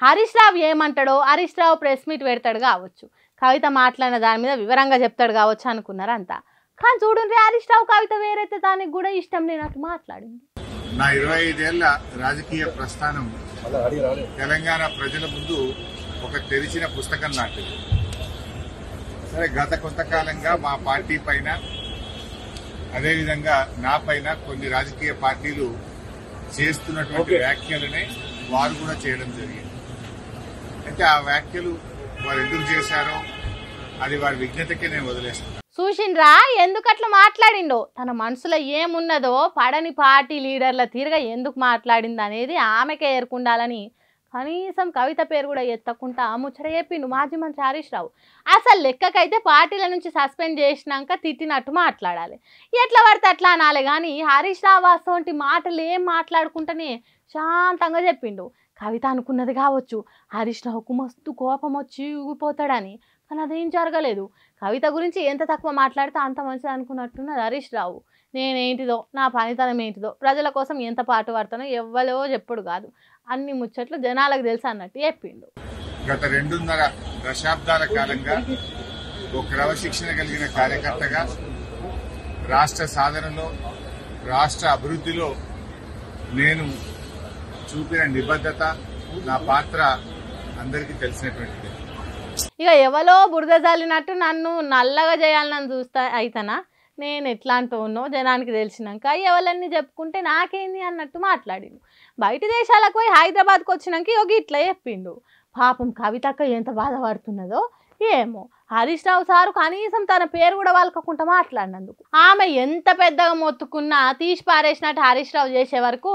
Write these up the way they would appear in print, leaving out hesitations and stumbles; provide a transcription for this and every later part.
హరీష్ రావు ఏమంటాడో Harish Rao press meet పెడతాడు కావచ్చు, కవిత మాట్లాడిన దాని మీద వివరంగా చెప్తాడు కావచ్చు అనుకున్నారు అంతా. కానీ చూడండి, హరీష్ రావు కవిత వేరైతే దానికి కూడా ఇష్టం లేనట్టు మాట్లాడింది. నా 25 ఏళ్ల రాజకీయ ప్రస్థానం తెలంగాణ ప్రజల ముందు ఒక తెరిచిన పుస్తకం లాంటిది. సరే, గత కొంతకాలంగా మా పార్టీ పైన అదేవిధంగా నా పైన కొన్ని రాజకీయ పార్టీలు చేస్తున్నటువంటి వ్యాఖ్యలనే వారు కూడా చేయడం జరిగింది. అయితే ఆ వ్యాఖ్యలు వారు ఎందుకు చేశారో అది వారి విజ్ఞతకే నేను వదిలేస్తున్నాను. చూసిండ్రా ఎందుకట్లా మాట్లాడిండో, తన మనసులో ఏమున్నదో పడని పార్టీ లీడర్ల తీరుగా ఎందుకు మాట్లాడింది అనేది ఆమెకే ఏర్కుండాలని కనీసం కవిత పేరు కూడా ఎత్తకుండా ముచ్చట చెప్పిండు మాజీ మంత్రి హరీష్ రావు. అసలు లెక్కకైతే పార్టీల నుంచి సస్పెండ్ చేసినాక తిట్టినట్టు మాట్లాడాలి, ఎట్లా పడితే అట్లా అనాలి. కానీ హరీష్ రావు అసోంటి మాటలు ఏం మాట్లాడుకుంటేనే శాంతంగా చెప్పిండు. కవిత అనుకున్నది కావచ్చు హరీష్ రావుకు మస్తు కోపం వచ్చి ఊగిపోతాడని, కానీ అదేం జరగలేదు. కవిత గురించి ఎంత తక్కువ మాట్లాడితే అంత మంచిది అనుకున్నట్టున్నది హరీష్ రావు. నేనేంటిదో, నా పనితనం ఏంటిదో, ప్రజల కోసం ఎంత పాటు పడతానో ఎవ్వరో చెప్పుడు కాదు, అన్ని ముచ్చట్లు జనాలకు తెలుసు అన్నట్టు చెప్పిండు. గత 2.5 దశాబ్దాల కాలంగా ఒక క్రమశిక్షణ కలిగిన కార్యకర్తగా రాష్ట్ర సాధనలో, రాష్ట్ర అభివృద్ధిలో నేను చూపిన నిబద్ధత, నా పాత్ర అందరికీ తెలిసినటువంటిది. ఇక ఎవరో బురద జల్లినట్టు నన్ను నల్లగా చేయాలని చూస్తా అయితేనా, నేను ఎట్లాంటి ఉన్నో జనానికి తెలిసినాక ఎవరన్నీ చెప్పుకుంటే నాకేంది అన్నట్టు మాట్లాడిండు. బయట దేశాలకు పోయి హైదరాబాద్కి వచ్చినాక యోగి ఇట్లా చెప్పిండు. పాపం కవితక్క ఎంత బాధపడుతున్నదో ఏమో. హరీష్ రావు సారు కనీసం తన పేరు కూడా వాళ్ళకకుండా మాట్లాడినందుకు ఆమె ఎంత పెద్దగా మొత్తుకున్నా తీసి పారేసినట్టు హరీష్ రావు చేసే వరకు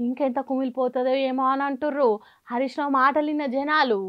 ఇంకెంత కుమిలిపోతుందో ఏమో అని అంటుర్రు హరీష్ రావు మాటలు విన్న జనాలు.